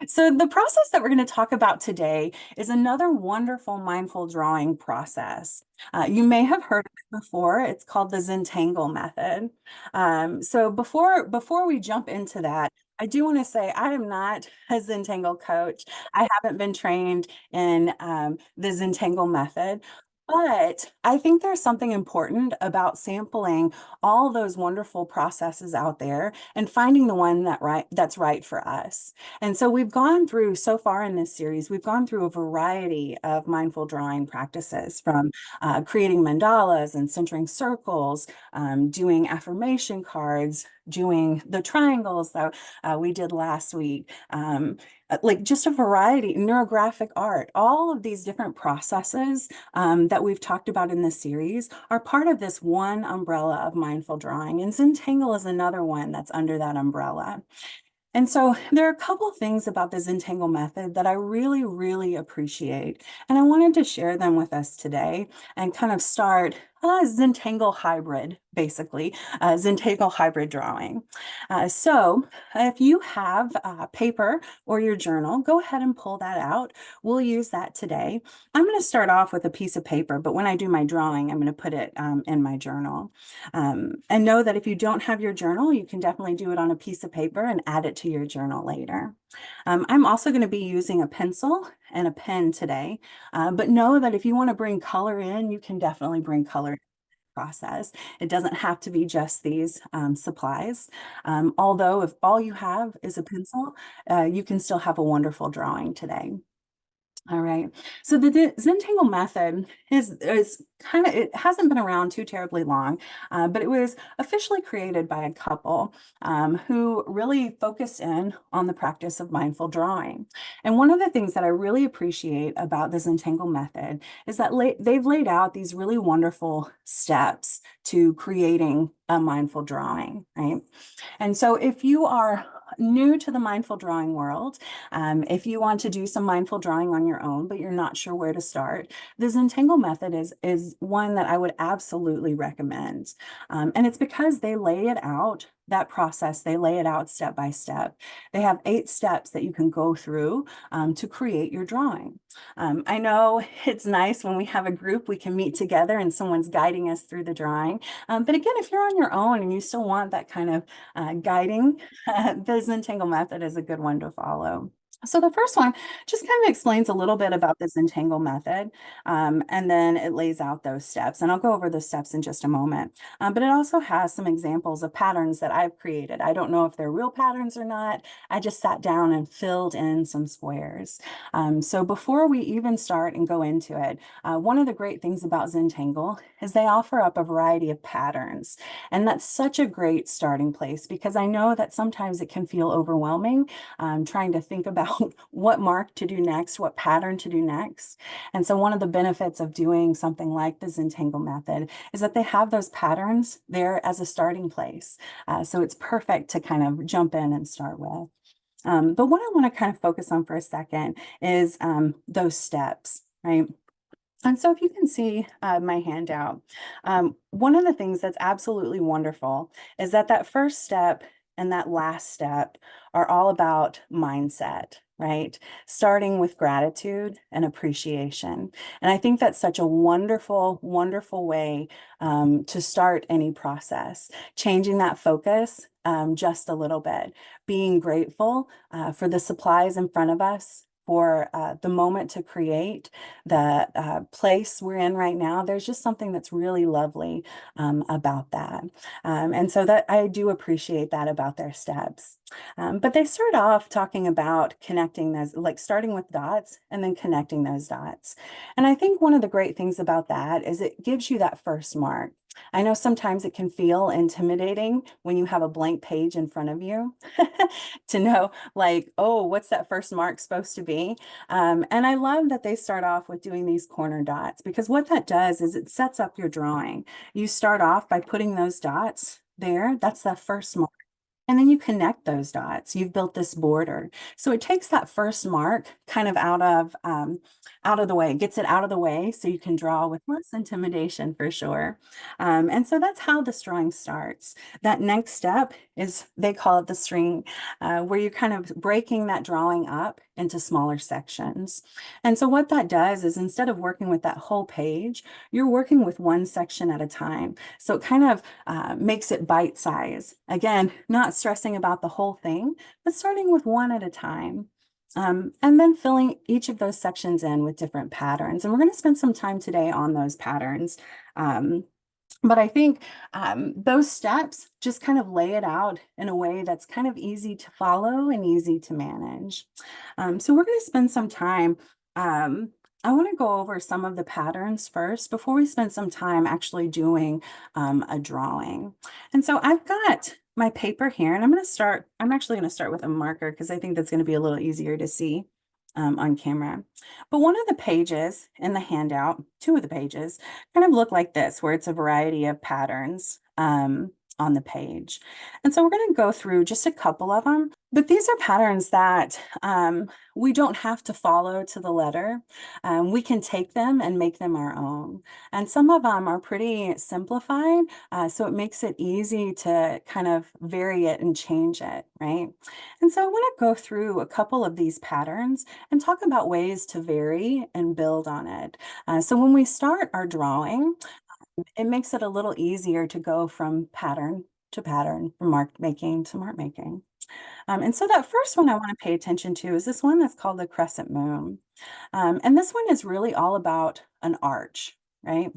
So the process that we're going to talk about today is another wonderful mindful drawing process. You may have heard of it before. It's called the Zentangle method. So before we jump into that, I do want to say I am not a Zentangle coach. I haven't been trained in the Zentangle method. But I think there's something important about sampling all those wonderful processes out there and finding the one that's right for us. And so we've gone through so far in this series, we've gone through a variety of mindful drawing practices from creating mandalas and centering circles, doing affirmation cards, doing the triangles that we did last week, like just a variety, neurographic art, all of these different processes that we've talked about in this series are part of this one umbrella of mindful drawing. And Zentangle is another one that's under that umbrella. And so there are a couple things about the Zentangle method that I really, really appreciate. And I wanted to share them with us today and kind of start a Zentangle hybrid, basically, Zentangle hybrid drawing. So if you have paper or your journal, go ahead and pull that out. We'll use that today. I'm going to start off with a piece of paper, but when I do my drawing, I'm going to put it in my journal. And know that if you don't have your journal, you can definitely do it on a piece of paper and add it to your journal later. I'm also going to be using a pencil and a pen today, but know that if you want to bring color in, you can definitely bring color in the process. It doesn't have to be just these supplies. Although if all you have is a pencil, you can still have a wonderful drawing today. All right. So the Zentangle method is kind of, it hasn't been around too terribly long, but it was officially created by a couple who really focused in on the practice of mindful drawing. And one of the things that I really appreciate about the Zentangle method is that they've laid out these really wonderful steps to creating a mindful drawing, right? And so if you are new to the mindful drawing world, if you want to do some mindful drawing on your own, but you're not sure where to start, the Zentangle method is one that I would absolutely recommend. And it's because they lay it out, that process, they lay it out step by step. They have 8 steps that you can go through to create your drawing. I know it's nice when we have a group, we can meet together and someone's guiding us through the drawing. But again, if you're on your own and you still want that kind of guiding, the Zentangle method is a good one to follow. So the first one just kind of explains a little bit about the Zentangle method, and then it lays out those steps. And I'll go over the steps in just a moment. But it also has some examples of patterns that I've created. I don't know if they're real patterns or not. I just sat down and filled in some squares. So before we even start and go into it, one of the great things about Zentangle is they offer up a variety of patterns. And that's such a great starting place because I know that sometimes it can feel overwhelming trying to think about what mark to do next, what pattern to do next. And so one of the benefits of doing something like the Zentangle method is that they have those patterns there as a starting place. So it's perfect to kind of jump in and start with. But what I want to kind of focus on for a second is those steps, right? And so if you can see my handout, one of the things that's absolutely wonderful is that that first step and that last step are all about mindset, right? Starting with gratitude and appreciation. And I think that's such a wonderful, wonderful way to start any process, changing that focus just a little bit, being grateful for the supplies in front of us, for the moment to create, the place we're in right now. There's just something that's really lovely about that. And so that I do appreciate that about their steps. But they start off talking about connecting those, like starting with dots and then connecting those dots. And I think one of the great things about that is it gives you that first mark. I know sometimes it can feel intimidating when you have a blank page in front of you to know like, oh, what's that first mark supposed to be? And I love that they start off with doing these corner dots because what that does is it sets up your drawing. You start off by putting those dots there. That's the first mark. And then you connect those dots. You've built this border. So it takes that first mark kind of out of the way, gets it out of the way so you can draw with less intimidation for sure. And so that's how this drawing starts. That next step is, they call it the string, where you're kind of breaking that drawing up into smaller sections. And so what that does is, instead of working with that whole page, you're working with one section at a time. So it kind of makes it bite size. Again, not stressing about the whole thing, but starting with one at a time. And then filling each of those sections in with different patterns. And we're going to spend some time today on those patterns. But I think those steps just kind of lay it out in a way that's kind of easy to follow and easy to manage. So we're going to spend some time. I want to go over some of the patterns first before we spend some time actually doing a drawing. And so I've got my paper here, and I'm actually going to start with a marker because I think that's going to be a little easier to see on camera. But one of the pages in the handout, two of the pages, kind of look like this, where it's a variety of patterns on the page. And so we're going to go through just a couple of them, but these are patterns that we don't have to follow to the letter. We can take them and make them our own. And some of them are pretty simplified, so it makes it easy to kind of vary it and change it, right? And so I want to go through a couple of these patterns and talk about ways to vary and build on it. So when we start our drawing, it makes it a little easier to go from pattern to pattern, from mark making to mark making. And so that first one I want to pay attention to is this one that's called the crescent moon. And this one is really all about an arch, right?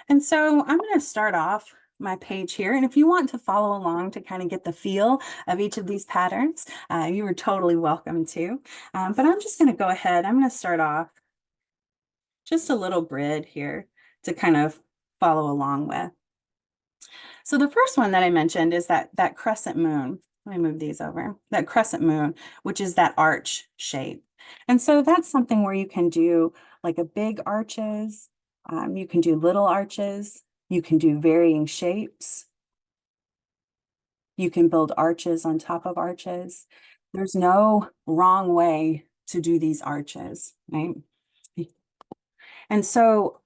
And so I'm going to start off my page here. And if you want to follow along to kind of get the feel of each of these patterns, you are totally welcome to. But I'm just going to go ahead. I'm going to start off just a little grid here to kind of follow along with. So the first one that I mentioned is that crescent moon. Let me move these over. That crescent moon, which is that arch shape. And so that's something where you can do like a big arches, you can do little arches, you can do varying shapes, you can build arches on top of arches. There's no wrong way to do these arches, right? And so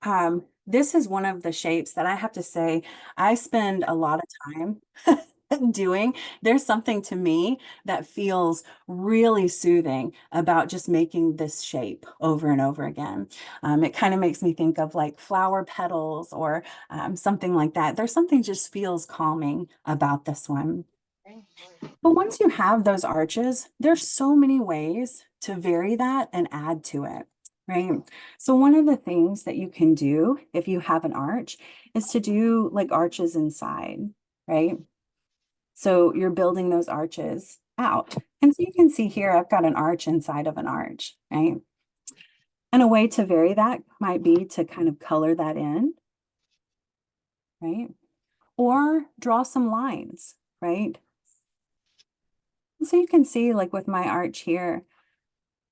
this is one of the shapes that I have to say I spend a lot of time doing. There's something to me that feels really soothing about just making this shape over and over again. It kind of makes me think of like flower petals or something like that. There's something just feels calming about this one. But once you have those arches, there's so many ways to vary that and add to it, right? So one of the things that you can do if you have an arch is to do like arches inside, right? So you're building those arches out. And so you can see here, I've got an arch inside of an arch, right? And a way to vary that might be to kind of color that in, right? Or draw some lines, right? So you can see like with my arch here,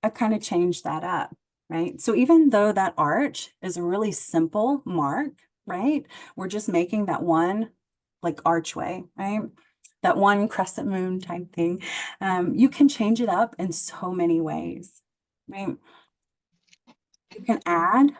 I kind of changed that up, right? So even though that arch is a really simple mark, right? We're just making that one like archway, right? That one crescent moon type thing. You can change it up in so many ways, right? You can add.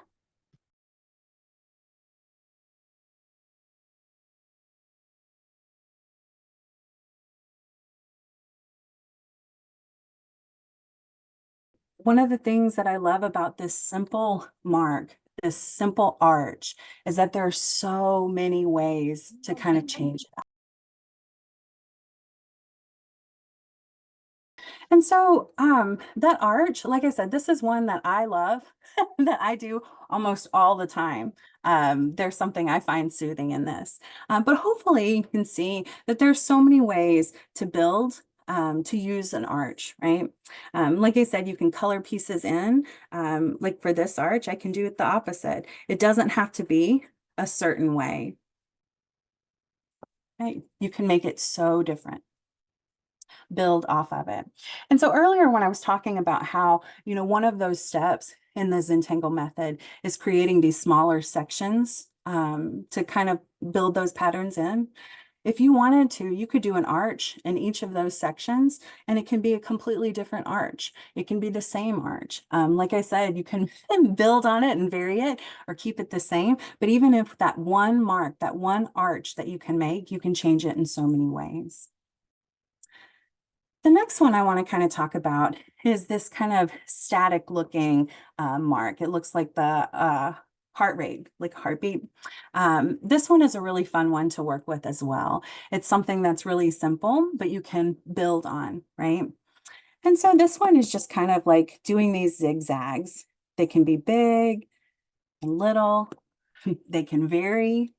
One of the things that I love about this simple mark, this simple arch, is that there are so many ways to kind of change it. And so that arch, like I said, this is one that I love, that I do almost all the time. There's something I find soothing in this. But hopefully you can see that there's so many ways to build, to use an arch, right? Like I said, you can color pieces in. Like for this arch, I can do it the opposite. It doesn't have to be a certain way, right? You can make it so different, build off of it. And so earlier when I was talking about how, one of those steps in the Zentangle method is creating these smaller sections to kind of build those patterns in. If you wanted to, you could do an arch in each of those sections, and it can be a completely different arch. It can be the same arch. Like I said, you can build on it and vary it or keep it the same. But even if that one mark, that one arch that you can make, you can change it in so many ways. The next one I want to kind of talk about is this kind of static looking mark. It looks like the heart rate, like heartbeat. This one is a really fun one to work with as well. It's something that's really simple, but you can build on, right? And so this one is just kind of like doing these zigzags. They can be big and little, they can vary.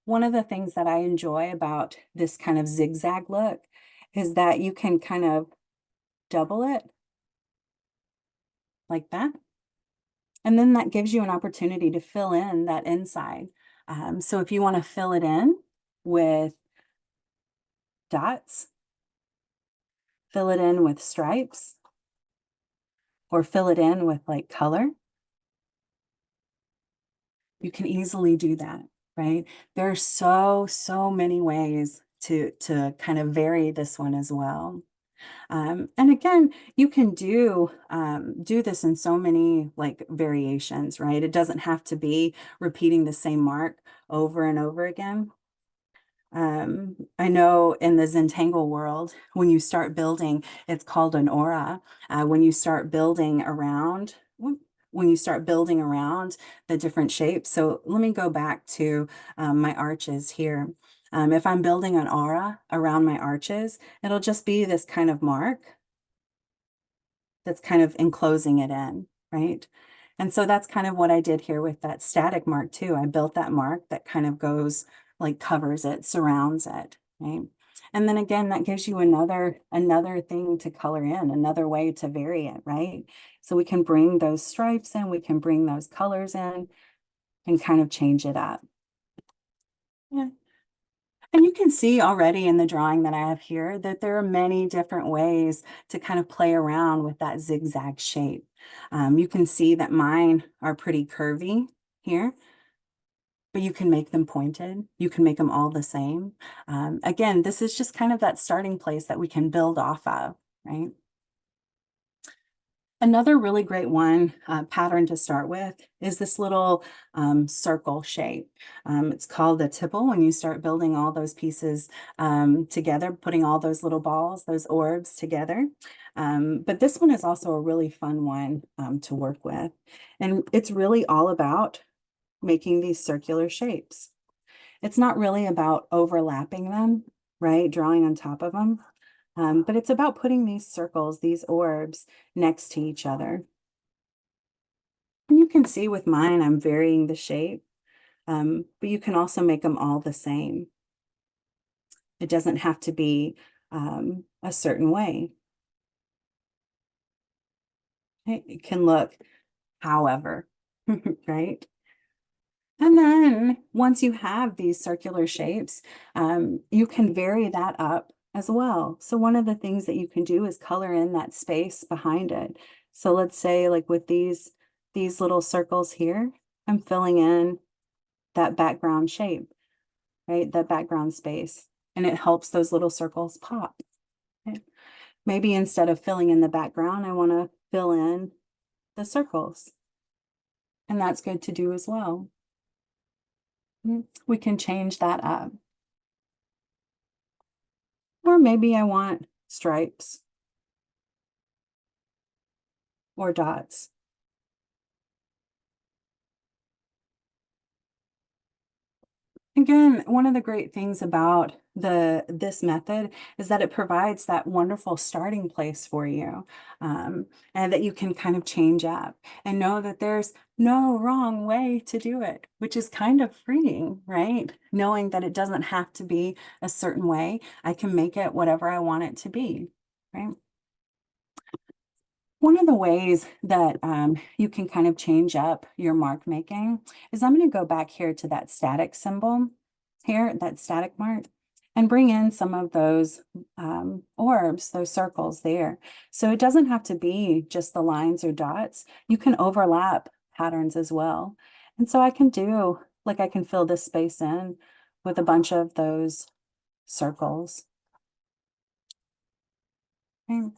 One of the things that I enjoy about this kind of zigzag look is that you can kind of double it like that. And then that gives you an opportunity to fill in that inside. So if you want to fill it in with dots, fill it in with stripes, or fill it in with like color, you can easily do that, right? There's so many ways to kind of vary this one as well. And again, you can do this in so many like variations, right? It doesn't have to be repeating the same mark over and over again. I know in the Zentangle world, when you start building, it's called an aura. When you start building around, when you start building around the different shapes. So let me go back to my arches here. If I'm building an aura around my arches, it'll just be this kind of mark that's kind of enclosing it in, right? And so that's kind of what I did here with that static mark too. I built that mark that kind of goes like covers it, surrounds it, right? And then again, that gives you another thing to color in, another way to vary it, right? So we can bring those stripes in, we can bring those colors in and kind of change it up. Yeah. And you can see already in the drawing that I have here that there are many different ways to kind of play around with that zigzag shape. You can see that mine are pretty curvy here, but you can make them pointed. You can make them all the same. Again, this is just kind of that starting place that we can build off of, right? Another really great one pattern to start with is this little circle shape. It's called a tipple when you start building all those pieces together, putting all those little balls, those orbs together. But this one is also a really fun one to work with. And it's really all about making these circular shapes. It's not really about overlapping them, right? Drawing on top of them. But it's about putting these circles, these orbs, next to each other. And you can see with mine, I'm varying the shape, but you can also make them all the same. It doesn't have to be a certain way. It can look however, right? And then once you have these circular shapes, you can vary that up as well. So one of the things that you can do is color in that space behind it. So let's say like with these little circles here, I'm filling in that background shape, right? That background space, and it helps those little circles pop. Okay? Maybe instead of filling in the background, I want to fill in the circles, and that's good to do as well. We can change that up. Or maybe I want stripes or dots. Again, one of the great things about this method is that it provides that wonderful starting place for you, and that you can kind of change up and know that there's no wrong way to do it, which is kind of freeing, right? Knowing that it doesn't have to be a certain way. I can make it whatever I want it to be, right? One of the ways that you can kind of change up your mark making is I'm going to go back here to that static symbol here, that static mark, and bring in some of those orbs, those circles there. So it doesn't have to be just the lines or dots. You can overlap patterns as well. And so I can do, like I can fill this space in with a bunch of those circles. Okay.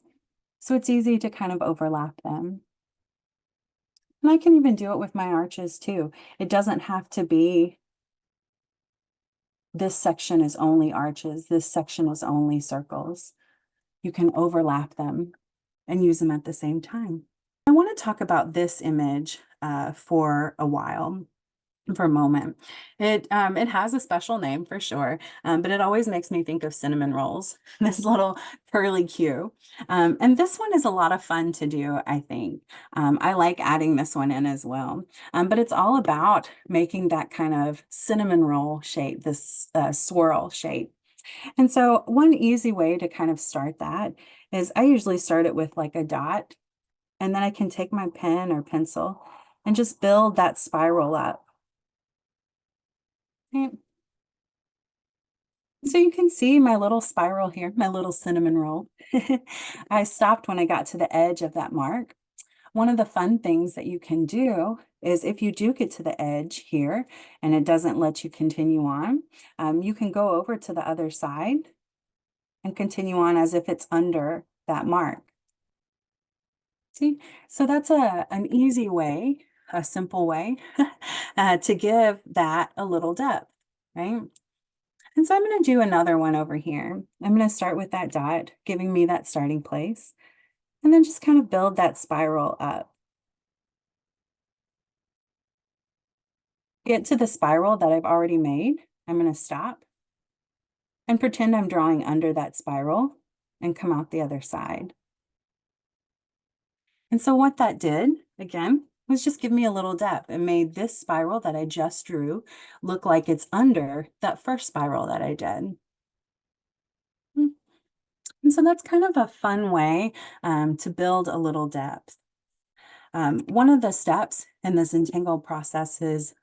So it's easy to kind of overlap them. And I can even do it with my arches too. It doesn't have to be this section is only arches, this section is only circles. You can overlap them and use them at the same time. I want to talk about this image for a while. For a moment. It has a special name for sure, but it always makes me think of cinnamon rolls, this little curly Q. And this one is a lot of fun to do, I think. I like adding this one in as well. But it's all about making that kind of cinnamon roll shape, this swirl shape. And so one easy way to kind of start that is I usually start it with like a dot, and then I can take my pen or pencil and just build that spiral up. Okay. So you can see my little spiral here, my little cinnamon roll. I stopped when I got to the edge of that mark. One of the fun things that you can do is if you do get to the edge here and it doesn't let you continue on, you can go over to the other side and continue on as if it's under that mark. See, so that's an easy way, a simple way to give that a little depth, right? And so I'm going to do another one over here. I'm going to start with that dot, giving me that starting place, and then just kind of build that spiral up. Get to the spiral that I've already made. I'm going to stop and pretend I'm drawing under that spiral and come out the other side. And so what that did, again, was just give me a little depth. It made this spiral that I just drew look like it's under that first spiral that I did. And so that's kind of a fun way to build a little depth. One of the steps in this entangle process is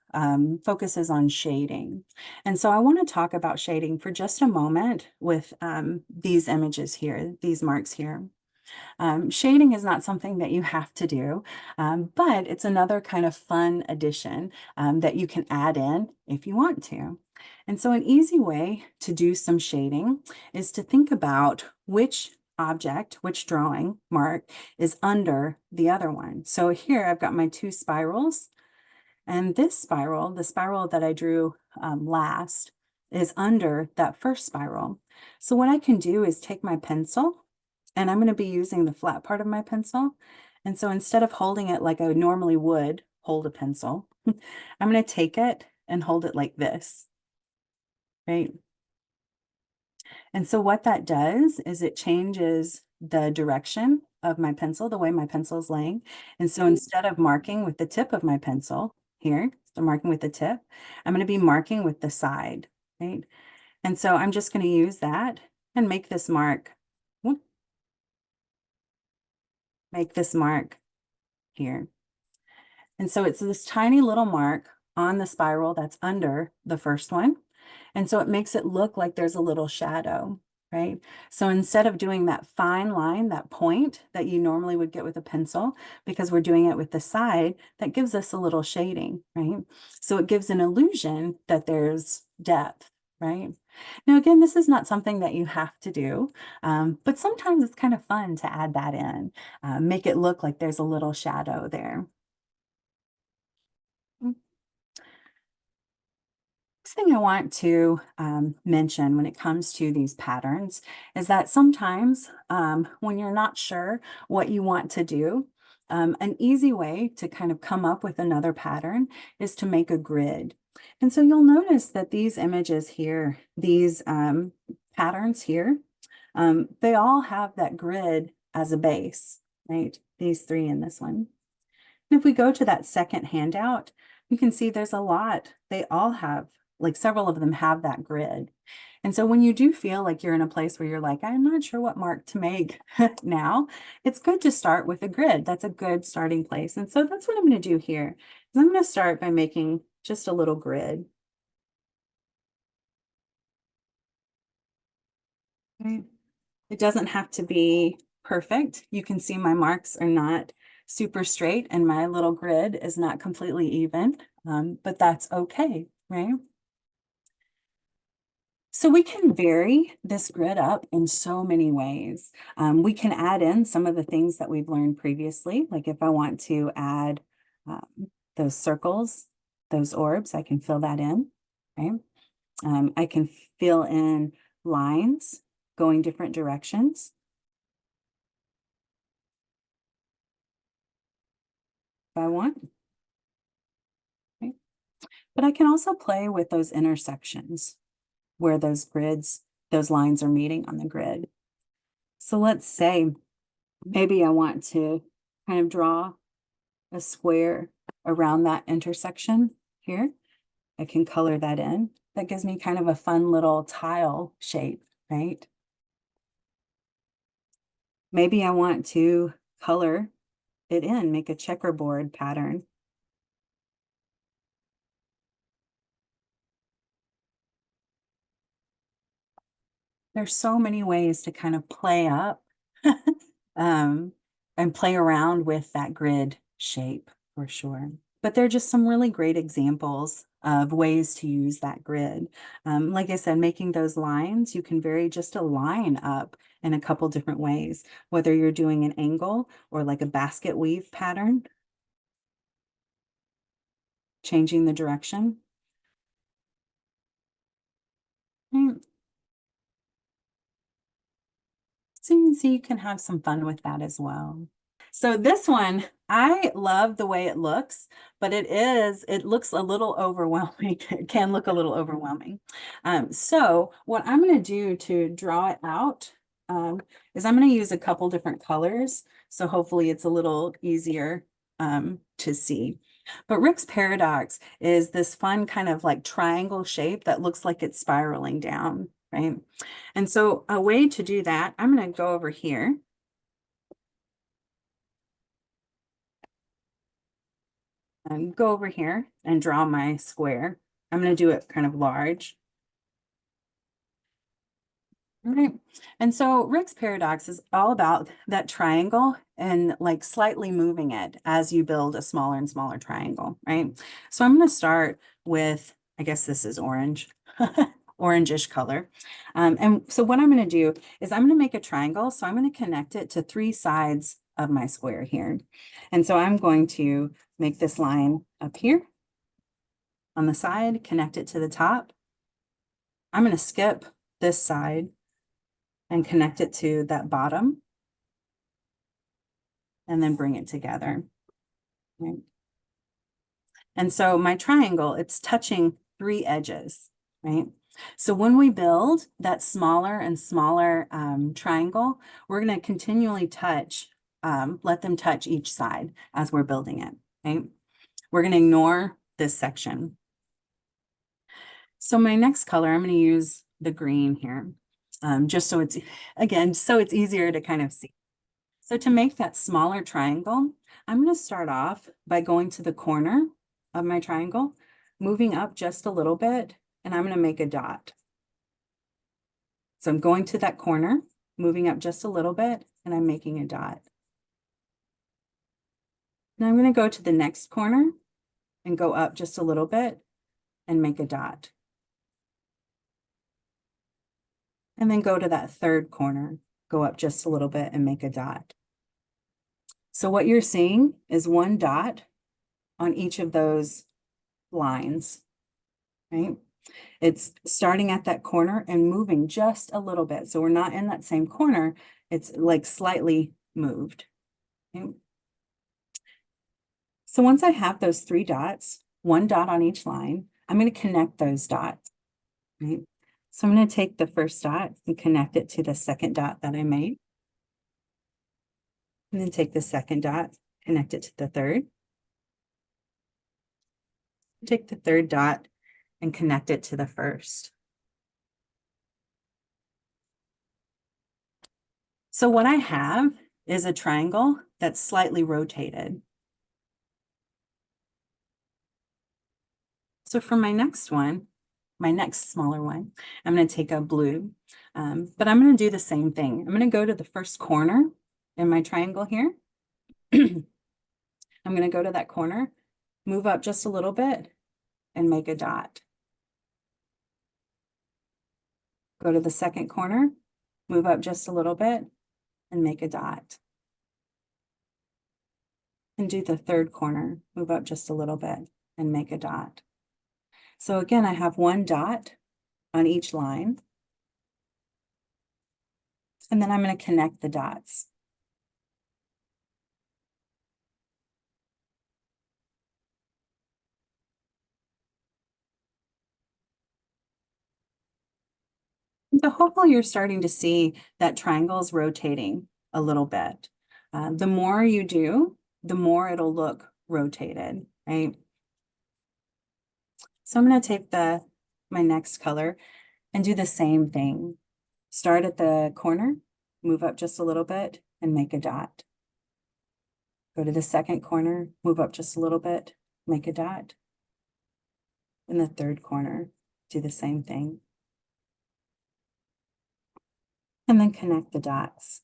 focuses on shading. And so I want to talk about shading for just a moment with these images here, these marks here. Shading is not something that you have to do, but it's another kind of fun addition that you can add in if you want to. And so an easy way to do some shading is to think about which object, which drawing mark is under the other one. So here I've got my two spirals, and this spiral, the spiral that I drew last, is under that first spiral. So what I can do is take my pencil, and I'm going to be using the flat part of my pencil. And so instead of holding it like I normally would hold a pencil, I'm going to take it and hold it like this, right? And so what that does is it changes the direction of my pencil, the way my pencil is laying. And so instead of marking with the tip of my pencil here, so marking with the tip, I'm going to be marking with the side, right? And so I'm just going to use that and make this mark, here. And so it's this tiny little mark on the spiral that's under the first one. And so it makes it look like there's a little shadow, right? So instead of doing that fine line, that point that you normally would get with a pencil, because we're doing it with the side, that gives us a little shading, right? So it gives an illusion that there's depth, right? Now, again, this is not something that you have to do, but sometimes it's kind of fun to add that in, make it look like there's a little shadow there. Next thing I want to mention when it comes to these patterns is that sometimes when you're not sure what you want to do, an easy way to kind of come up with another pattern is to make a grid. And so you'll notice that these images here, these patterns here, they all have that grid as a base, right? These three in this one. And if we go to that second handout, you can see there's a lot. They all have, like several of them have that grid. And so when you do feel like you're in a place where you're like, I'm not sure what mark to make now, it's good to start with a grid. That's a good starting place. And so that's what I'm going to do here. Is I'm going to start by making just a little grid. Okay. It doesn't have to be perfect. You can see my marks are not super straight and my little grid is not completely even, but that's okay, right? So we can vary this grid up in so many ways. We can add in some of the things that we've learned previously, like if I want to add those circles, those orbs, I can fill that in, right? I can fill in lines going different directions if I want, right? But I can also play with those intersections where those grids, those lines are meeting on the grid. So let's say maybe I want to kind of draw a square around that intersection here. I can color that in. That gives me kind of a fun little tile shape, right? Maybe I want to color it in, make a checkerboard pattern. There's so many ways to kind of play up um, and play around with that grid shape for sure. But they're just some really great examples of ways to use that grid. Like I said, making those lines, you can vary just a line up in a couple different ways, whether you're doing an angle or like a basket weave pattern, changing the direction. Mm, so you can see you can have some fun with that as well. So this one, I love the way it looks, but it looks a little overwhelming. It can look a little overwhelming. So what I'm going to do to draw it out is I'm going to use a couple different colors. So hopefully it's a little easier to see. But Rick's paradox is this fun kind of like triangle shape that looks like it's spiraling down, right? And so a way to do that, I'm going to go over here. Go over here and draw my square. I'm going to do it kind of large. All right. And so Rick's paradox is all about that triangle and like slightly moving it as you build a smaller and smaller triangle, right? So I'm going to start with, I guess this is orange, orangish color. And so what I'm going to do is I'm going to make a triangle. So I'm going to connect it to three sides of my square here. And so I'm going to make this line up here on the side, connect it to the top. I'm going to skip this side and connect it to that bottom and then bring it together. Right? And so my triangle, it's touching three edges, right? So when we build that smaller and smaller triangle, we're going to continually touch, let them touch each side as we're building it, right? We're going to ignore this section. So my next color, I'm going to use the green here, just so it's, again, so it's easier to kind of see. So to make that smaller triangle, I'm going to start off by going to the corner of my triangle, moving up just a little bit, and I'm going to make a dot. So I'm going to that corner, moving up just a little bit, and I'm making a dot. Now I'm going to go to the next corner and go up just a little bit and make a dot. And then go to that third corner, go up just a little bit and make a dot. So what you're seeing is one dot on each of those lines, right? It's starting at that corner and moving just a little bit. So we're not in that same corner. It's like slightly moved. Okay? So once I have those three dots, one dot on each line, I'm going to connect those dots, right? So I'm going to take the first dot and connect it to the second dot that I made. And then take the second dot, connect it to the third. Take the third dot and connect it to the first. So what I have is a triangle that's slightly rotated. So for my next one, my next smaller one, I'm going to take a blue, but I'm going to do the same thing. I'm going to go to the first corner in my triangle here. I'm going to go to that corner, move up just a little bit and make a dot. Go to the second corner, move up just a little bit and make a dot. And do the third corner, move up just a little bit and make a dot. So again, I have one dot on each line. And then I'm going to connect the dots. So hopefully you're starting to see that triangle's rotating a little bit. The more you do, the more it'll look rotated, right? So I'm going to take my next color and do the same thing. Start at the corner, move up just a little bit and make a dot. Go to the second corner, move up just a little bit, make a dot. In the third corner, do the same thing. And then connect the dots.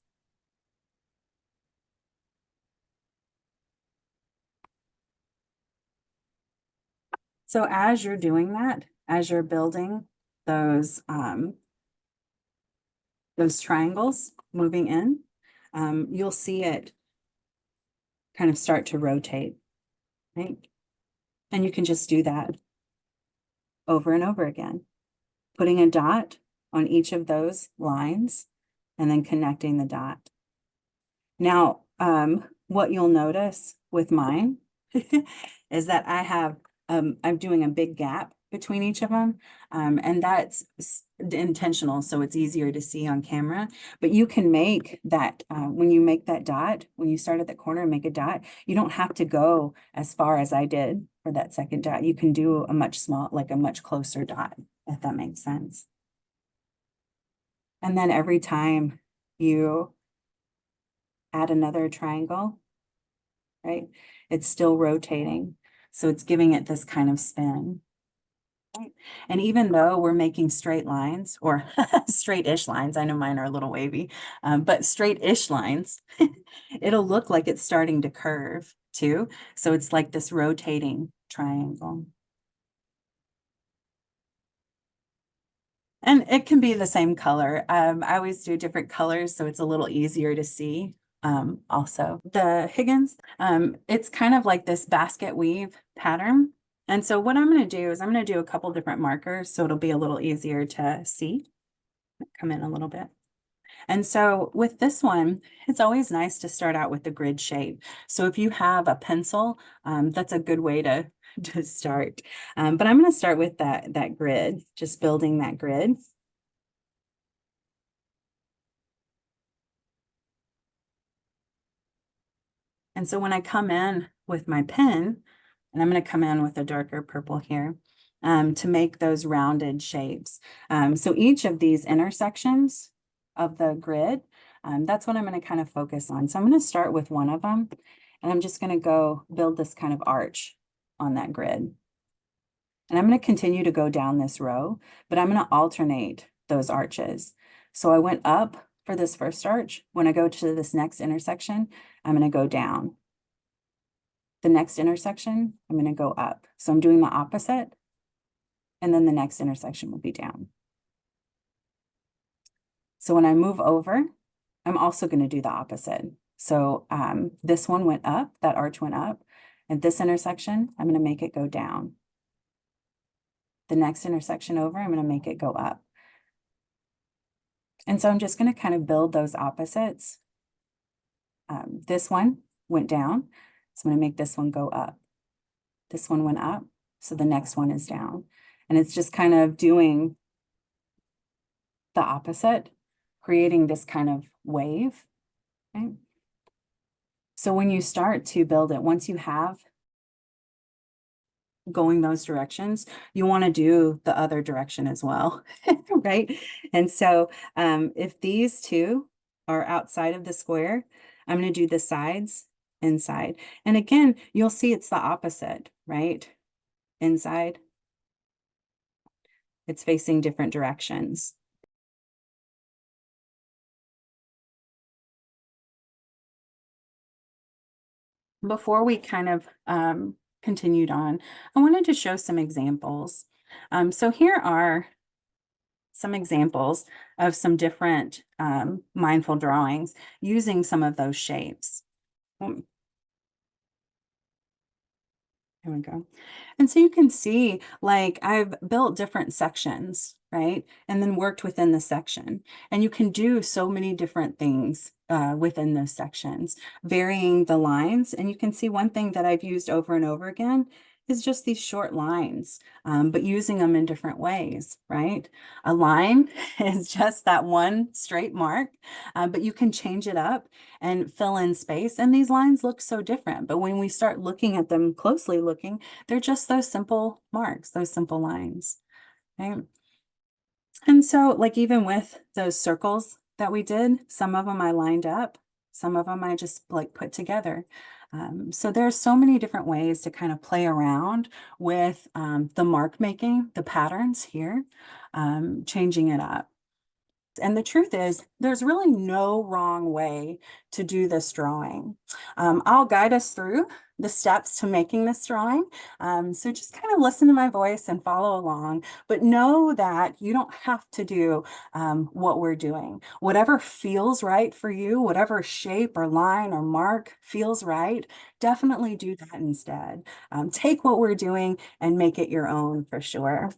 So as you're doing that, as you're building those triangles moving in, you'll see it kind of start to rotate, right? And you can just do that over and over again, putting a dot on each of those lines and then connecting the dot. Now, what you'll notice with mine is that I'm doing a big gap between each of them. And that's intentional, so it's easier to see on camera. But you can make that, when you make that dot, when you start at the corner and make a dot, you don't have to go as far as I did for that second dot. You can do a much closer dot, if that makes sense. And then every time you add another triangle, right? It's still rotating. So it's giving it this kind of spin. Right? And even though we're making straight lines or straight-ish lines, I know mine are a little wavy, but straight-ish lines, it'll look like it's starting to curve too. So it's like this rotating triangle. And it can be the same color. I always do different colors, so it's a little easier to see. Also, the Higgins, it's kind of like this basket weave pattern. And so what I'm going to do is I'm going to do a couple different markers, so it'll be a little easier to see. Come in a little bit. And so with this one, it's always nice to start out with the grid shape. So if you have a pencil, that's a good way to start. But I'm going to start with that grid, just building that grid. And so when I come in with my pen, and I'm going to come in with a darker purple here, to make those rounded shapes. So each of these intersections of the grid, that's what I'm going to kind of focus on. So I'm going to start with one of them, and I'm just going to go build this kind of arch on that grid. And I'm going to continue to go down this row, but I'm going to alternate those arches. So I went up for this first arch. When I go to this next intersection, I'm going to go down. The next intersection, I'm going to go up. So I'm doing the opposite. And then the next intersection will be down. So when I move over, I'm also going to do the opposite. So this one went up, that arch went up. At this intersection, I'm going to make it go down. The next intersection over, I'm going to make it go up. And so I'm just going to kind of build those opposites. This one went down, so I'm going to make this one go up. This one went up, so the next one is down. And it's just kind of doing the opposite, creating this kind of wave. Okay? So when you start to build it, once you have going those directions, you want to do the other direction as well, right? And so if these two are outside of the square, I'm going to do the sides inside. And again, you'll see it's the opposite, right? Inside, it's facing different directions. Before we kind of continued on, I wanted to show some examples. So here are some examples of some different mindful drawings using some of those shapes. Um, There we go. And so you can see, like, I've built different sections, right? And then worked within the section. And you can do so many different things within those sections, varying the lines. And you can see one thing that I've used over and over again is just these short lines, but using them in different ways, right? A line is just that one straight mark, but you can change it up and fill in space. And these lines look so different. But when we start looking at them closely looking, they're just those simple marks, those simple lines. Right? And so, like, even with those circles that we did, some of them I lined up, some of them I just like put together. So there's so many different ways to kind of play around with the mark making, the patterns here, changing it up. And the truth is, there's really no wrong way to do this drawing. I'll guide us through the steps to making this drawing. So just kind of listen to my voice and follow along, but know that you don't have to do what we're doing. Whatever feels right for you, whatever shape or line or mark feels right, definitely do that instead. Take what we're doing and make it your own for sure.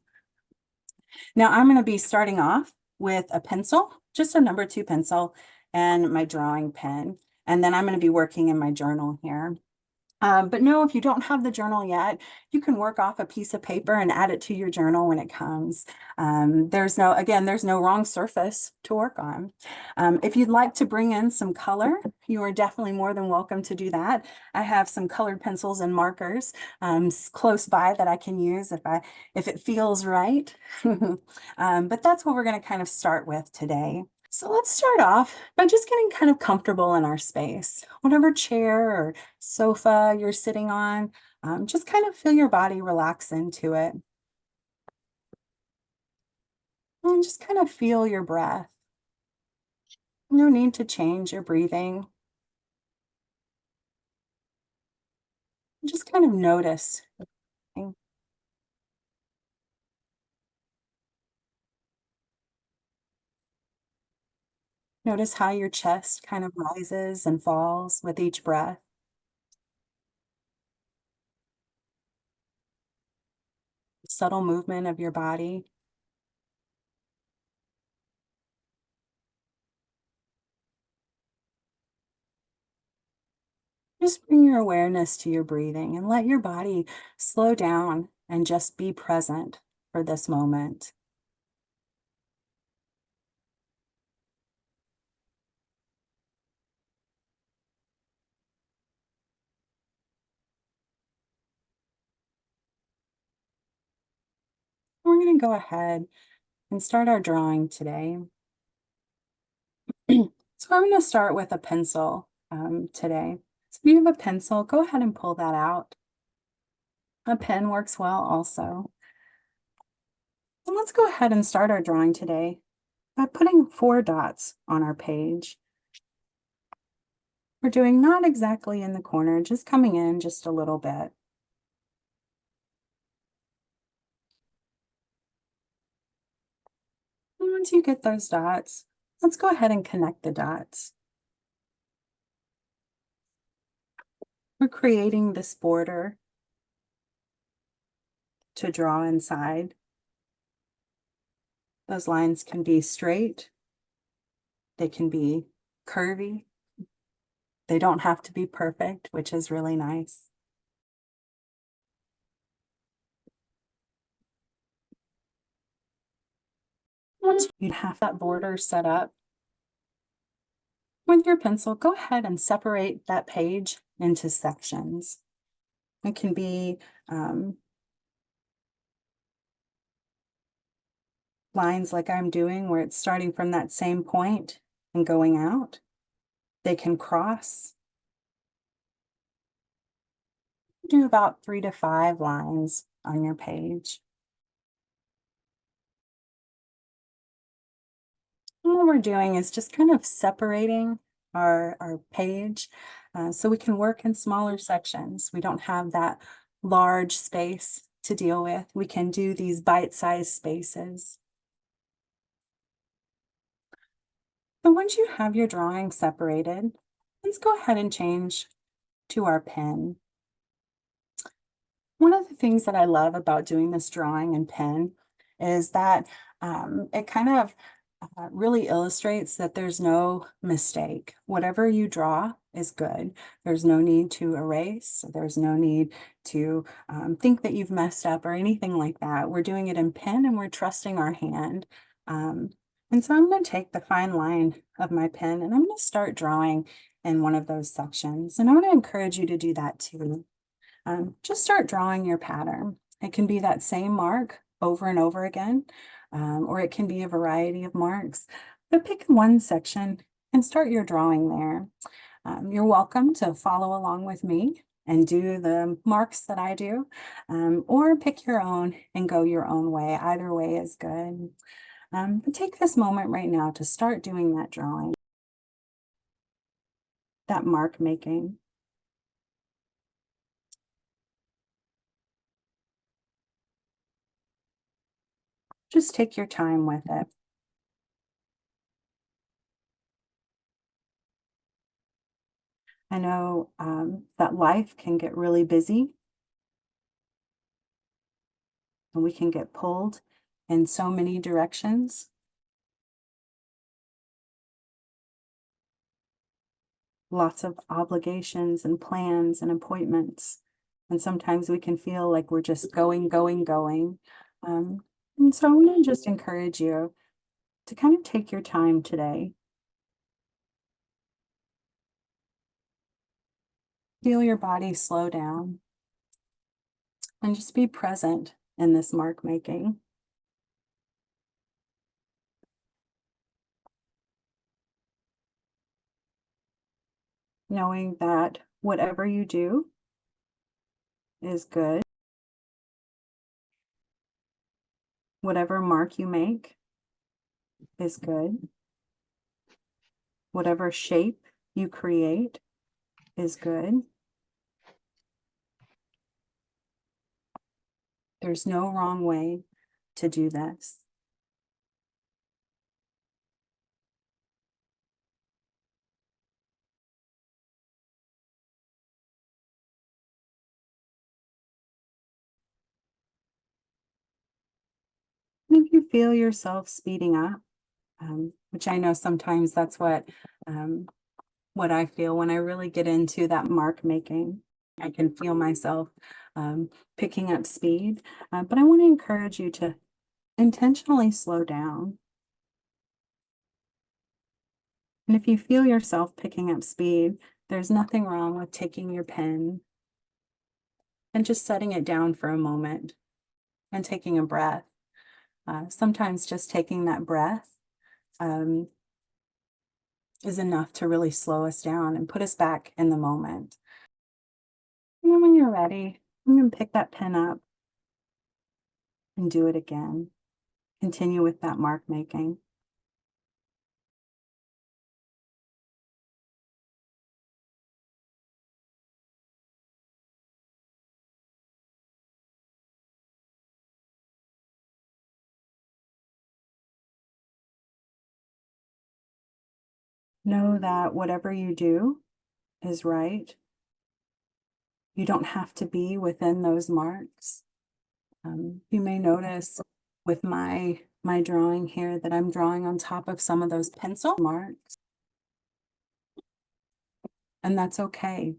Now I'm going to be starting off with a pencil, just a number 2 pencil and my drawing pen. And then I'm going to be working in my journal here. But no, if you don't have the journal yet, you can work off a piece of paper and add it to your journal when it comes. There's no wrong surface to work on. If you'd like to bring in some color, you are definitely more than welcome to do that. I have some colored pencils and markers close by that I can use if it feels right. But that's what we're going to kind of start with today. So let's start off by just getting kind of comfortable in our space. Whatever chair or sofa you're sitting on, just kind of feel your body relax into it. And just kind of feel your breath. No need to change your breathing. Just kind of notice. Notice how your chest kind of rises and falls with each breath. Subtle movement of your body. Just bring your awareness to your breathing and let your body slow down and just be present for this moment. We're going to go ahead and start our drawing today. So I'm going to start with a pencil today. So if you have a pencil, go ahead and pull that out. A pen works well also. And let's go ahead and start our drawing today by putting 4 dots on our page. We're doing not exactly in the corner, just coming in just a little bit. And once you get those dots, let's go ahead and connect the dots. We're creating this border to draw inside. Those lines can be straight, they can be curvy, they don't have to be perfect, which is really nice. Once you have that border set up, with your pencil, go ahead and separate that page into sections. It can be lines like I'm doing where it's starting from that same point and going out. They can cross. Do about 3 to 5 lines on your page. And what we're doing is just kind of separating our page so we can work in smaller sections. We don't have that large space to deal with. We can do these bite-sized spaces. So once you have your drawing separated, let's go ahead and change to our pen. One of the things that I love about doing this drawing in pen is that it kind of really illustrates that there's no mistake. Whatever you draw is good. There's no need to erase. There's no need to think that you've messed up or anything like that. We're doing it in pen and we're trusting our hand. Um, and so I'm going to take the fine line of my pen and I'm going to start drawing in one of those sections. And I want to encourage you to do that too. Just start drawing your pattern. It can be that same mark over and over again, or it can be a variety of marks, but pick one section and start your drawing there. You're welcome to follow along with me and do the marks that I do, or pick your own and go your own way. Either way is good. But take this moment right now to start doing that drawing, that mark making. Just take your time with it. I know that life can get really busy and we can get pulled in so many directions. Lots of obligations and plans and appointments. And sometimes we can feel like we're just going, going, going. Um, and so I want to just encourage you to kind of take your time today. Feel your body slow down and just be present in this mark making, knowing that whatever you do is good. Whatever mark you make is good. Whatever shape you create is good. There's no wrong way to do this. And if you feel yourself speeding up, which I know sometimes that's what I feel when I really get into that mark making. I can feel myself picking up speed, but I want to encourage you to intentionally slow down. And if you feel yourself picking up speed, there's nothing wrong with taking your pen and just setting it down for a moment and taking a breath. Sometimes just taking that breath um, is enough to really slow us down and put us back in the moment. And then when you're ready, I'm going to pick that pen up and do it again. Continue with that mark making. Know that whatever you do is right. You don't have to be within those marks. You may notice with my drawing here that I'm drawing on top of some of those pencil marks, and that's okay.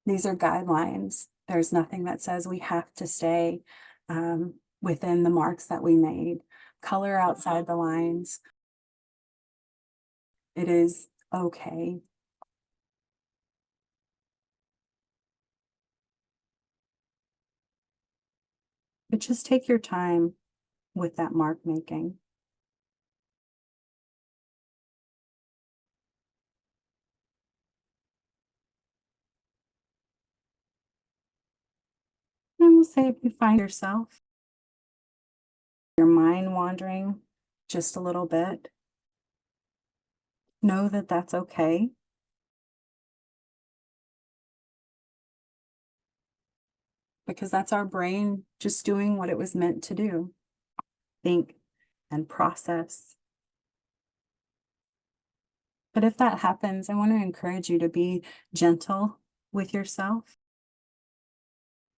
These are guidelines. There's nothing that says we have to stay within the marks that we made. Color outside the lines. It is okay. But just take your time with that mark making. And we'll say if you find yourself, your mind wandering just a little bit, know that that's okay. Because that's our brain just doing what it was meant to do. Think and process. But if that happens, I want to encourage you to be gentle with yourself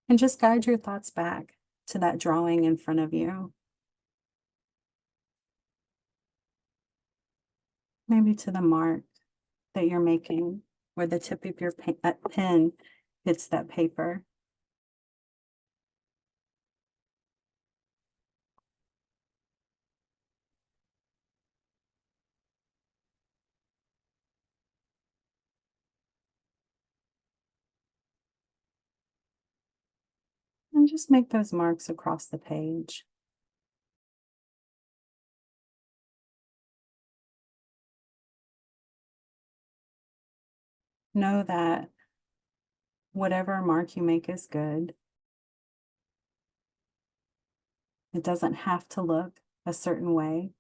and just guide your thoughts back to that drawing in front of you, maybe to the mark that you're making where the tip of your pen hits that paper. And just make those marks across the page. Know that whatever mark you make is good. It doesn't have to look a certain way.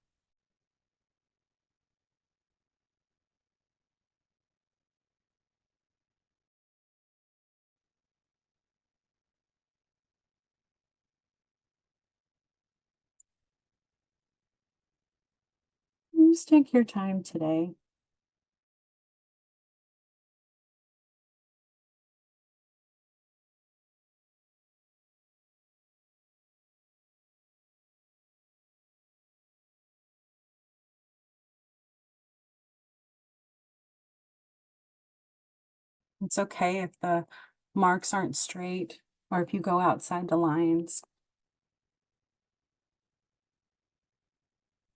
And just take your time today. It's okay if the marks aren't straight or if you go outside the lines.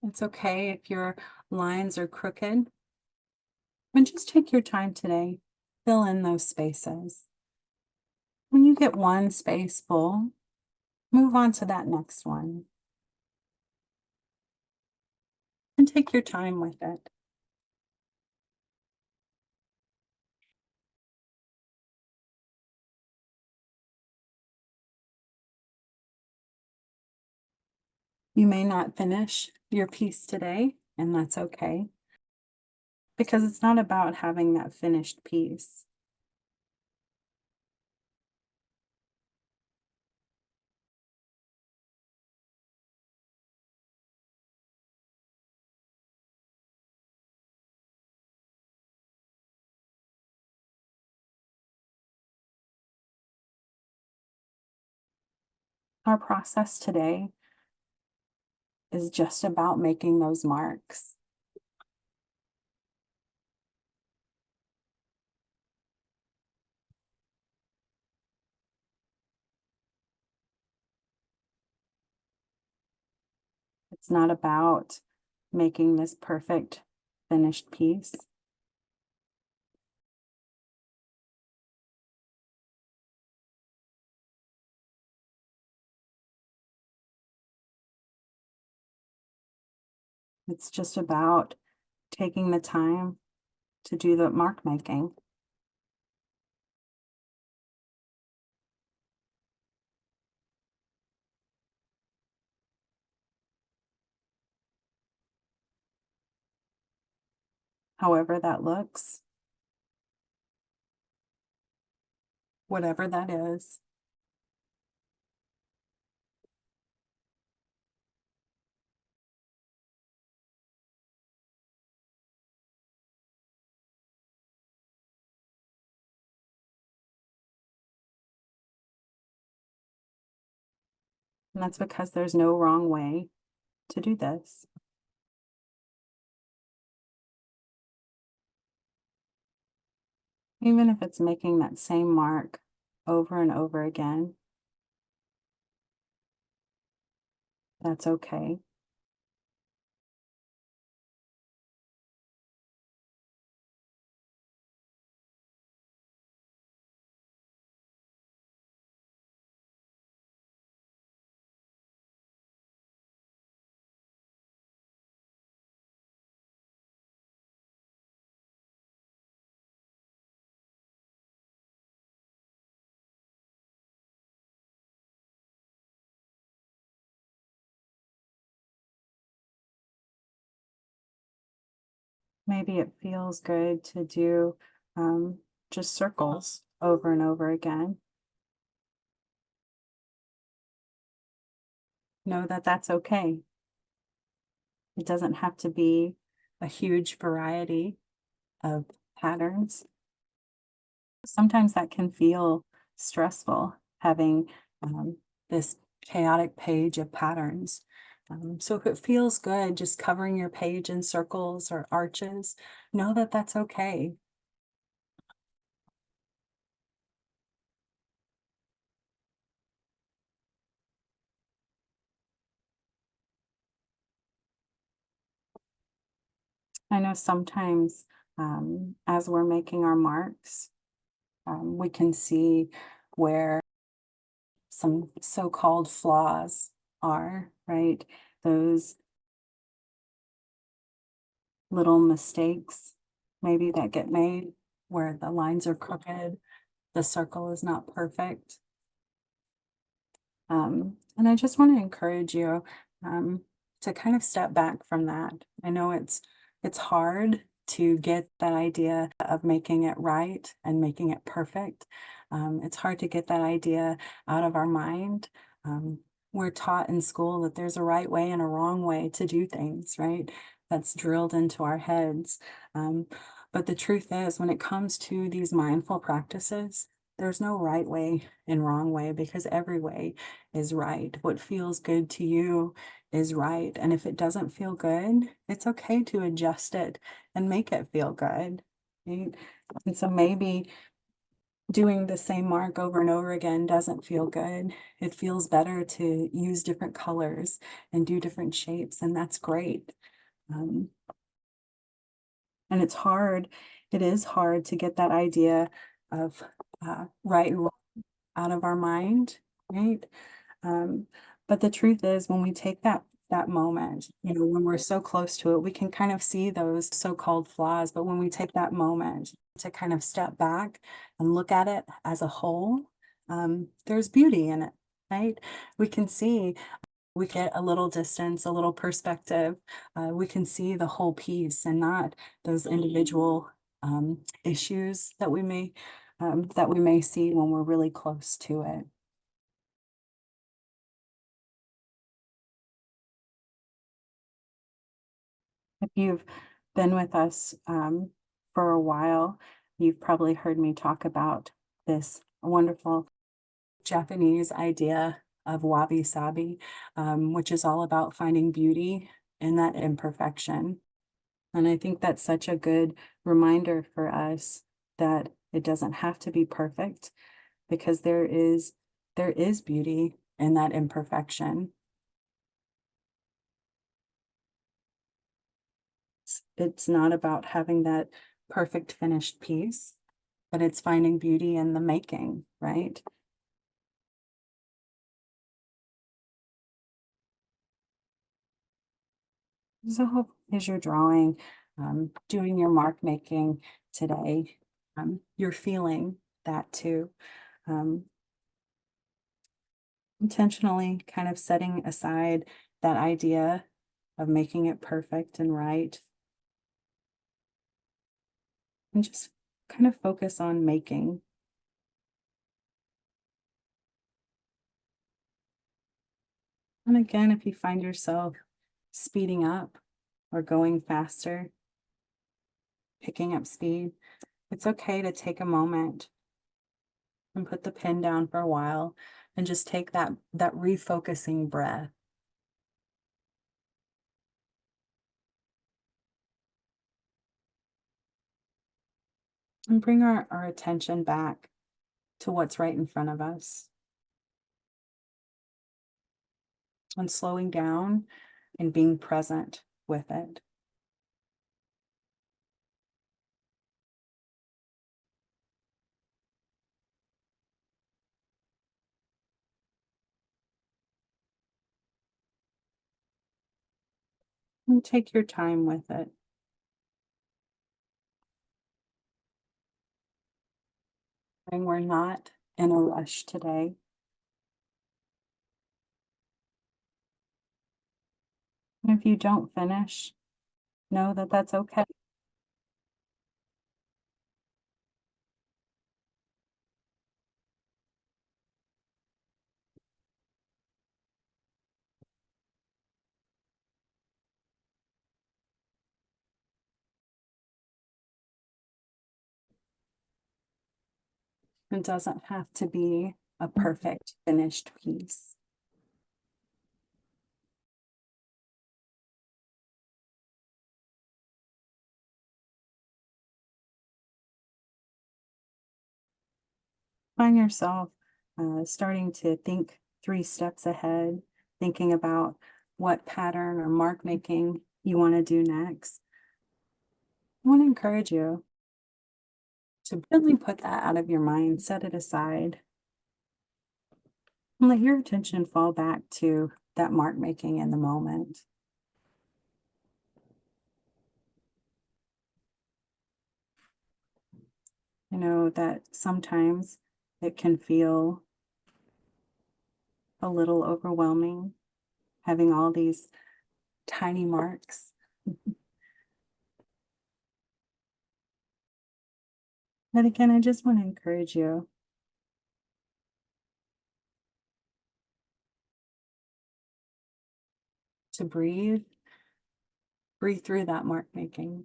It's okay if your lines are crooked. And just take your time today. Fill in those spaces. When you get one space full, move on to that next one and take your time with it. You may not finish your piece today, and that's okay because it's not about having that finished piece. Our process today is just about making those marks. It's not about making this perfect finished piece. It's just about taking the time to do the mark making. However that looks, whatever that is. And that's because there's no wrong way to do this. Even if it's making that same mark over and over again, that's okay. Maybe it feels good to do just circles over and over again. Know that that's okay. It doesn't have to be a huge variety. of patterns. Sometimes that can feel stressful having this chaotic page of patterns. So if it feels good just covering your page in circles or arches, know that that's okay. I know sometimes as we're making our marks, we can see where some so-called flaws are, right? Those little mistakes maybe that get made where the lines are crooked, the circle is not perfect. And I just want to encourage you um, to kind of step back from that. I know it's hard to get that idea of making it right and making it perfect. It's hard to get that idea out of our mind. Um, we're taught in school that there's a right way and a wrong way to do things, right? That's drilled into our heads. Um, but the truth is, when it comes to these mindful practices, there's no right way and wrong way because every way is right. What feels good to you is right. And if it doesn't feel good, it's okay to adjust it and make it feel good. Right? And so maybe doing the same mark over and over again doesn't feel good. It feels better to use different colors and do different shapes, and that's great. Um, and it's hard, it is hard to get that idea of right and wrong out of our mind, right? Um, but the truth is when we take that moment, when we're so close to it, we can kind of see those so-called flaws. But when we take that moment to kind of step back and look at it as a whole, there's beauty in it, right? We can see, we get a little distance, a little perspective. We can see the whole piece and not those individual issues that we may see when we're really close to it. If you've been with us for a while, you've probably heard me talk about this wonderful Japanese idea of wabi sabi, which is all about finding beauty in that imperfection. And I think that's such a good reminder for us that it doesn't have to be perfect because there is beauty in that imperfection. It's not about having that perfect finished piece, but it's finding beauty in the making, right? So as you're drawing, doing your mark making today, you're feeling that too. Um, intentionally kind of setting aside that idea of making it perfect and right, and just kind of focus on making. And again, if you find yourself speeding up or going faster, picking up speed, it's okay to take a moment and put the pen down for a while and just take that refocusing breath and bring our attention back to what's right in front of us and slowing down and being present with it. And take your time with it. And we're not in a rush today. And if you don't finish, know that that's okay. It doesn't have to be a perfect finished piece. Find yourself starting to think 3 steps ahead, thinking about what pattern or mark making you want to do next. I want to encourage you to really put that out of your mind, set it aside, and let your attention fall back to that mark making in the moment. You know that sometimes it can feel a little overwhelming having all these tiny marks. But again, I just want to encourage you to breathe through that mark making.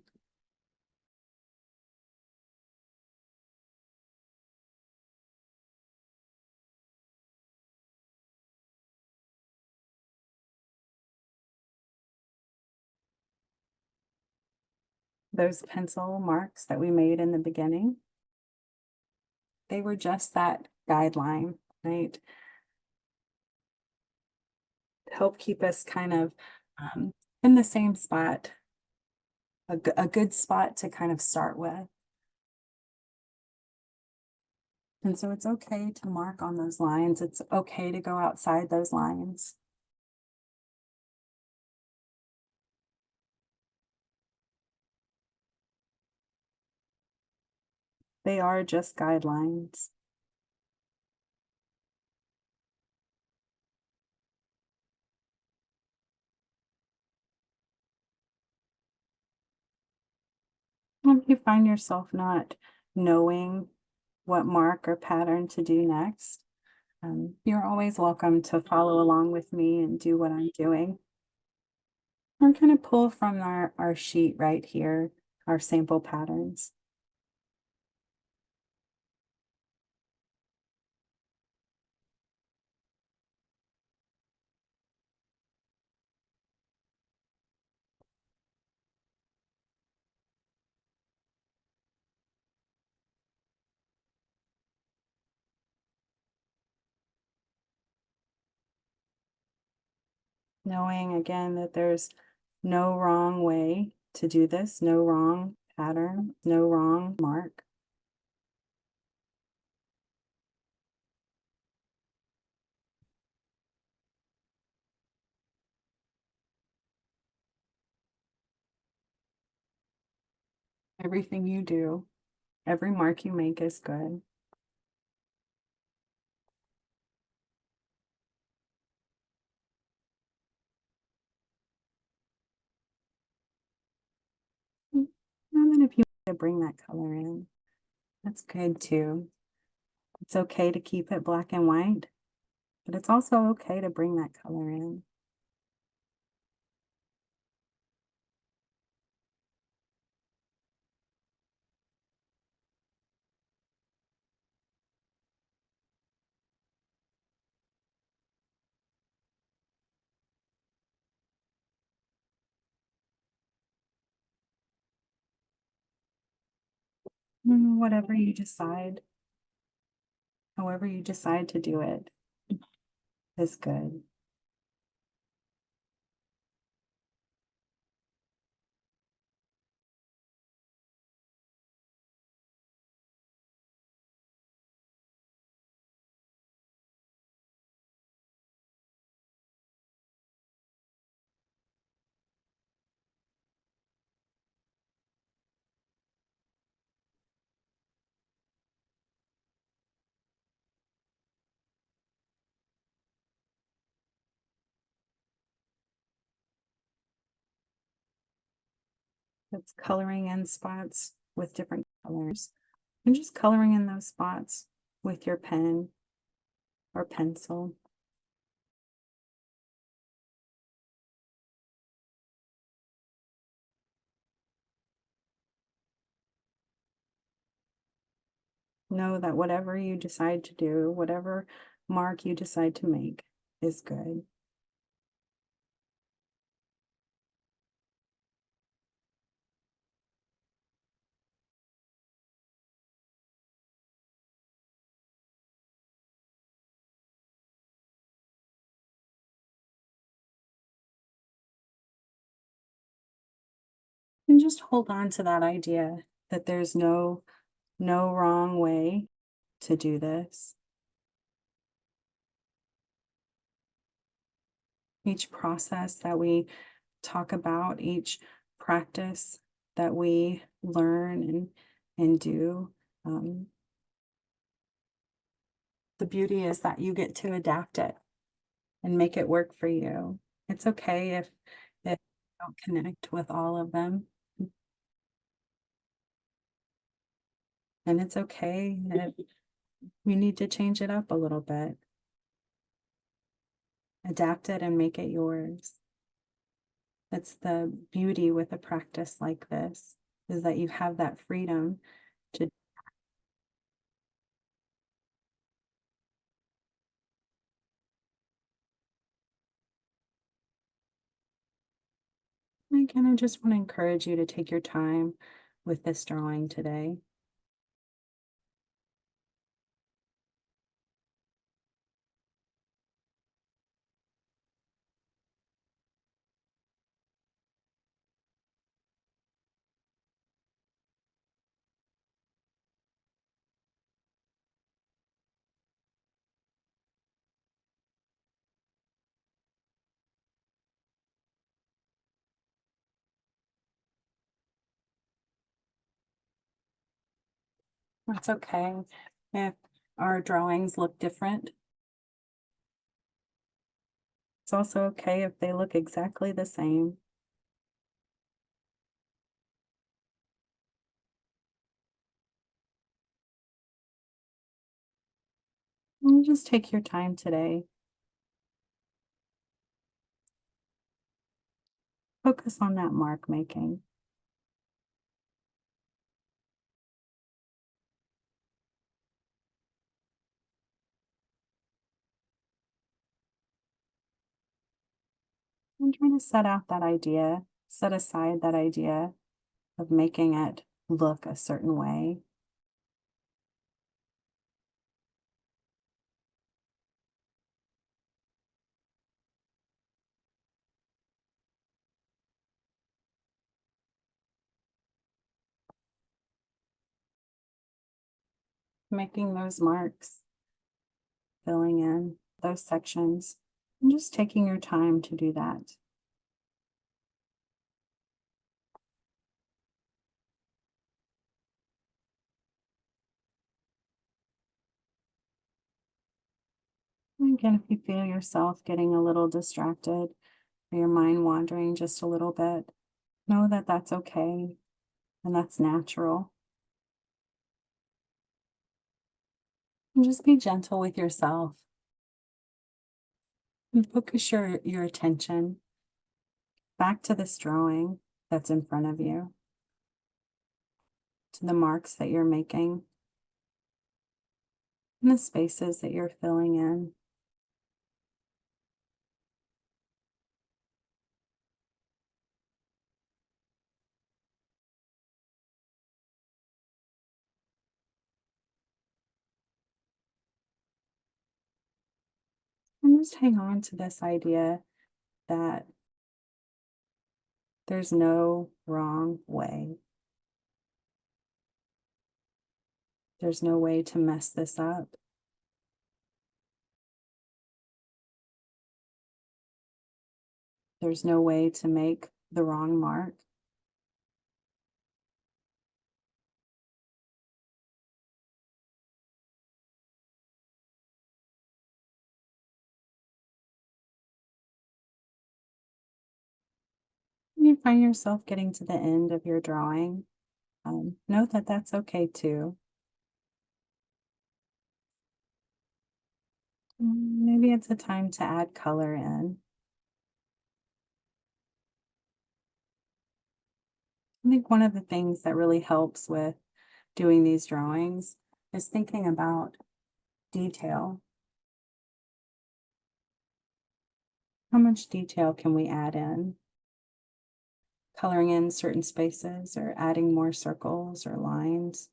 Those pencil marks that we made in the beginning, they were just that guideline, right? To help keep us kind of in the same spot, a good spot to kind of start with. And so it's okay to mark on those lines. It's okay to go outside those lines. They are just guidelines. If you find yourself not knowing what mark or pattern to do next, you're always welcome to follow along with me and do what I'm doing. We're going to pull from our sheet right here, our sample patterns. Knowing again that there's no wrong way to do this, no wrong pattern, no wrong mark. Everything you do, every mark you make is good. And then if you want to bring that color in, that's good too. It's okay to keep it black and white, but it's also okay to bring that color in. Whatever you decide, however you decide to do it is good. It's coloring in spots with different colors and just coloring in those spots with your pen or pencil. Know that whatever you decide to do, whatever mark you decide to make is good. And just hold on to that idea that there's no wrong way to do this. Each process that we talk about, each practice that we learn and do, um, the beauty is that you get to adapt it and make it work for you. It's okay if you don't connect with all of them, and it's okay if you need to change it up a little bit. Adapt it and make it yours. That's the beauty with a practice like this, is that you have that freedom to again, I just want to encourage you to take your time with this drawing today. That's okay. If our drawings look different, it's also okay if they look exactly the same. And just take your time today. Focus on that mark making. I'm trying to set out that idea, set aside that idea of making it look a certain way. Making those marks, filling in those sections, and just taking your time to do that. And again, if you feel yourself getting a little distracted or your mind wandering just a little bit, know that that's okay and that's natural. And just be gentle with yourself and focus your attention back to this drawing that's in front of you, to the marks that you're making, and the spaces that you're filling in. And just hang on to this idea that there's no wrong way. There's no way to mess this up. There's no way to make the wrong mark. When you find yourself getting to the end of your drawing, know that that's okay too. Maybe it's a time to add color in. I think one of the things that really helps with doing these drawings is thinking about detail. How much detail can we add in? Coloring in certain spaces or adding more circles or lines.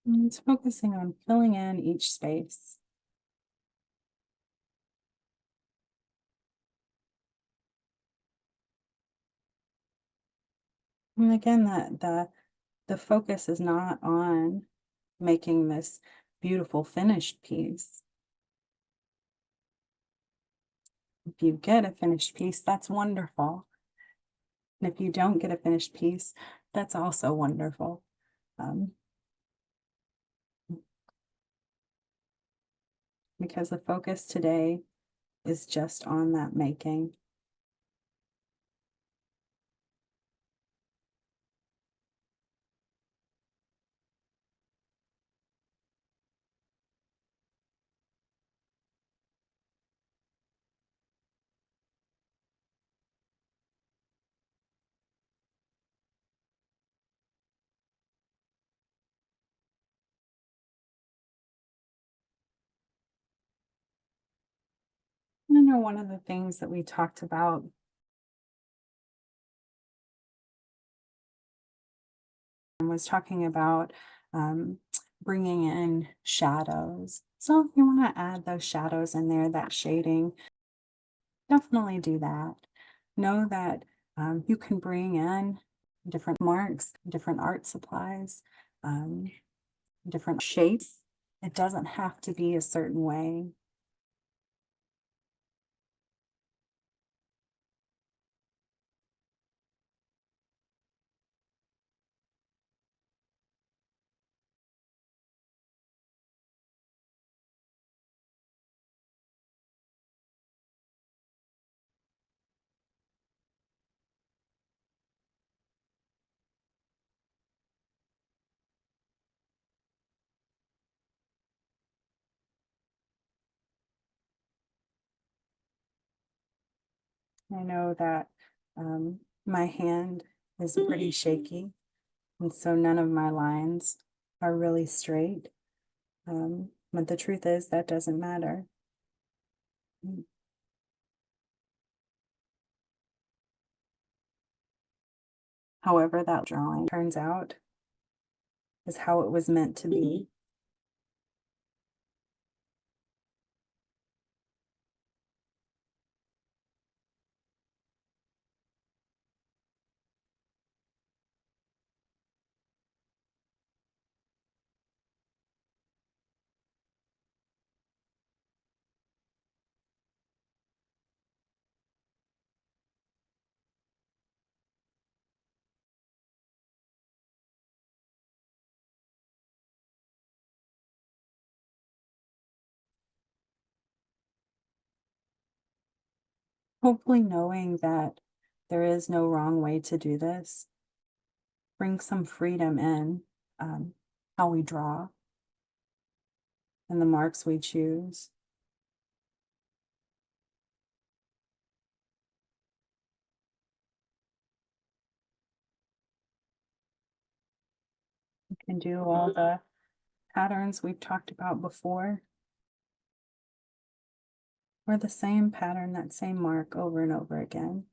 And it's focusing on filling in each space. And again, that the focus is not on making this beautiful finished piece. If you get a finished piece, that's wonderful. And if you don't get a finished piece, that's also wonderful. Um, because the focus today is just on that making. I know one of the things that we talked about was talking about um, bringing in shadows. So if you want to add those shadows in there, that shading, definitely do that. Know that you can bring in different marks, different art supplies, um, different shapes. It doesn't have to be a certain way. I know that my hand is pretty shaky, and so none of my lines are really straight. But the truth is, that doesn't matter. However, that drawing turns out is how it was meant to be. Hopefully, knowing that there is no wrong way to do this brings some freedom in how we draw and the marks we choose. We can do all the patterns we've talked about before, or the same pattern, that same mark over and over again.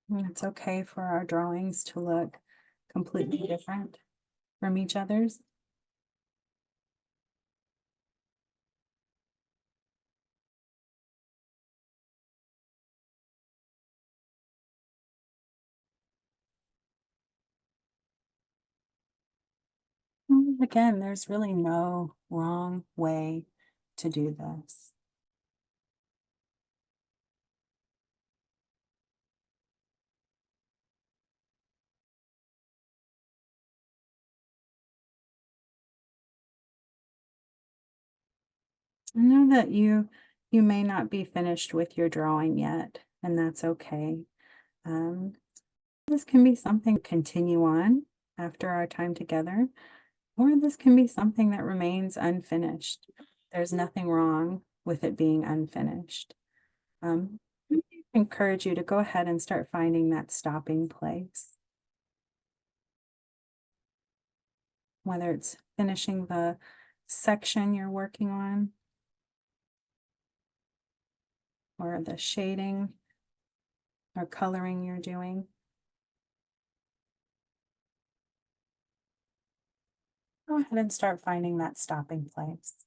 And it's okay for our drawings to look completely different from each other's. Again, there's really no wrong way to do this. Know that you may not be finished with your drawing yet, and that's okay. Um, this can be something to continue on after our time together, or this can be something that remains unfinished. There's nothing wrong with it being unfinished. I encourage you to go ahead and start finding that stopping place, whether it's finishing the section you're working on or the shading or coloring you're doing. Go ahead and start finding that stopping place.